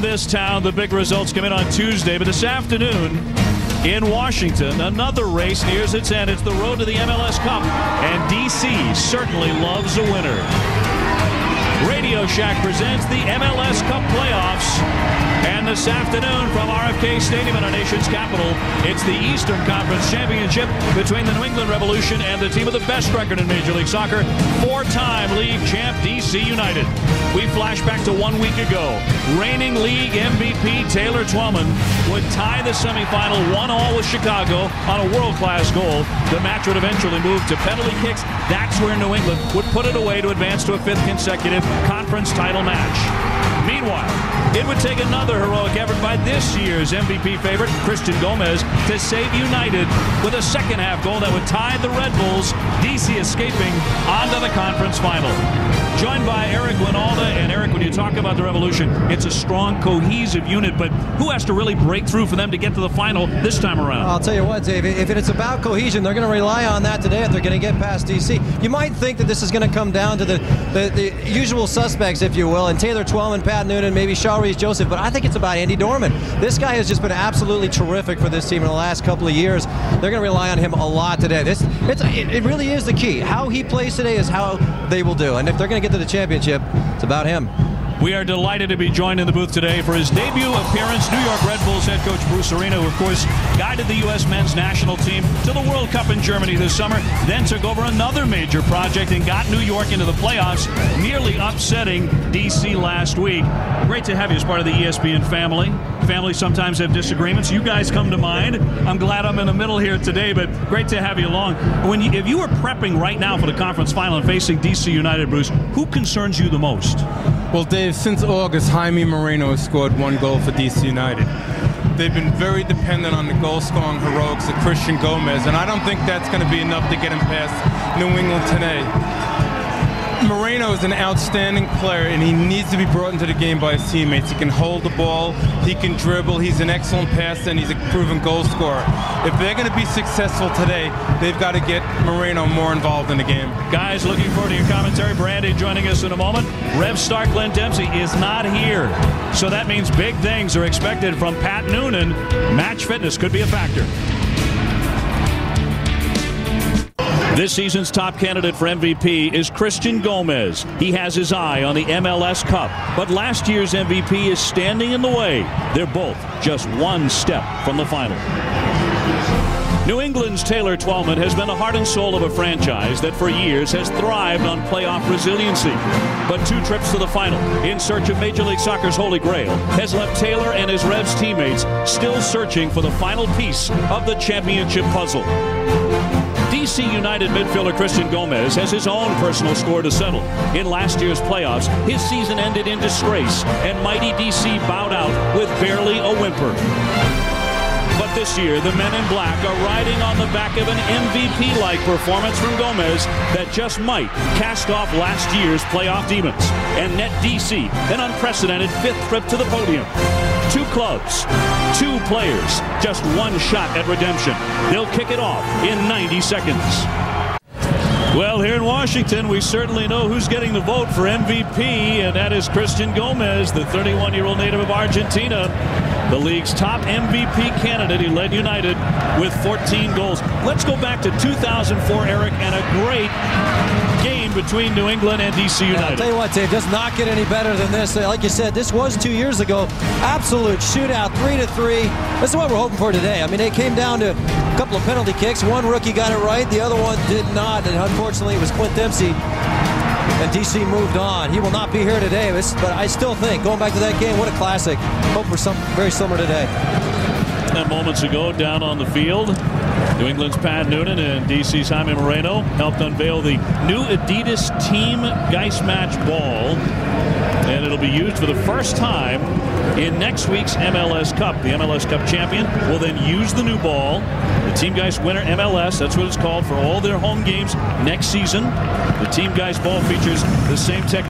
this town, the big results come in on Tuesday, but this afternoon in Washington, another race nears its end. It's the road to the MLS Cup, and DC certainly loves a winner. Radio Shack presents the MLS Cup playoffs, and this afternoon from RFK Stadium in our nation's capital, it's the Eastern Conference Championship between the New England Revolution and the team with the best record in Major League Soccer, four-time league champ DC United. We flash back to 1 week ago. Reigning league MVP Taylor Twellman would tie the semifinal 1-1 with Chicago on a world-class goal. The match would eventually move to penalty kicks. That's where New England would put it away to advance to a fifth consecutive conference title match. Meanwhile, it would take another heroic effort by this year's MVP favorite, Christian Gomez, to save United with a second-half goal that would tie the Red Bulls, DC escaping onto the conference final. Joined by Eric Winalda. And Eric, when you talk about the Revolution, it's a strong, cohesive unit, but who has to really break through for them to get to the final this time around? I'll tell you what, Dave, if it's about cohesion, they're going to rely on that today if they're going to get past DC. You might think that this is going to come down to the usual suspects, if you will, and Taylor Twellman, Pat Noonan, maybe Shaw Reese-Joseph, but I think it's about Andy Dorman. This guy has just been absolutely terrific for this team in the last couple of years. They're going to rely on him a lot today. It really is the key. How he plays today is how they will do, and if they're going to get to the championship, it's about him. We are delighted to be joined in the booth today for his debut appearance. New York Red Bulls head coach Bruce Arena, who of course guided the U.S. men's national team to the World Cup in Germany this summer, then took over another major project and got New York into the playoffs, nearly upsetting D.C. last week. Great to have you as part of the ESPN family. Families sometimes have disagreements. You guys come to mind. I'm glad I'm in the middle here today, but great to have you along. If you were prepping right now for the conference final and facing DC United, Bruce, who concerns you the most? Well, Dave, since August, Jaime Moreno has scored 1 goal for DC United. They've been very dependent on the goal-scoring heroics of Christian Gomez, and I don't think that's going to be enough to get him past New England today. Moreno is an outstanding player, and he needs to be brought into the game by his teammates. He can hold the ball, he can dribble, he's an excellent passer, and he's a proven goal scorer. If they're going to be successful today, they've got to get Moreno more involved in the game. Guys, looking forward to your commentary. Brandy joining us in a moment. Rev star Glenn Dempsey is not here, so that means big things are expected from Pat Noonan. Match fitness could be a factor. This season's top candidate for MVP is Christian Gomez. He has his eye on the MLS Cup, but last year's MVP is standing in the way. They're both just one step from the final. New England's Taylor Twellman has been the heart and soul of a franchise that for years has thrived on playoff resiliency. But 2 trips to the final in search of Major League Soccer's Holy Grail has left Taylor and his Revs teammates still searching for the final piece of the championship puzzle. DC United midfielder Christian Gomez has his own personal score to settle. In last year's playoffs, his season ended in disgrace, and mighty DC bowed out with barely a whimper. But this year, the men in black are riding on the back of an MVP-like performance from Gomez that just might cast off last year's playoff demons and net DC an unprecedented 5th trip to the podium. 2 clubs, 2 players, just 1 shot at redemption. They'll kick it off in 90 seconds. Well, here in Washington, we certainly know who's getting the vote for MVP, and that is Christian Gomez, the 31-year-old native of Argentina, the league's top MVP candidate. He led United with 14 goals. Let's go back to 2004, Eric, and a great game between New England and DC United. I'll tell you what, Dave, does not get any better than this. Like you said, this was 2 years ago. Absolute shootout, 3-3. This is what we're hoping for today. I mean, it came down to a couple of penalty kicks. One rookie got it right, the other one did not, and unfortunately it was Clint Dempsey, and DC moved on. He will not be here today, but I still think, going back to that game, what a classic. Hope for something very similar today. And moments ago, down on the field, New England's Pat Noonan and DC's Jaime Moreno helped unveil the new Adidas Team Geist Match ball, and it'll be used for the first time in next week's MLS Cup. The MLS Cup champion will then use the new ball. The Team Geist winner MLS, that's what it's called, for all their home games next season. The Team Geist ball features the same technology.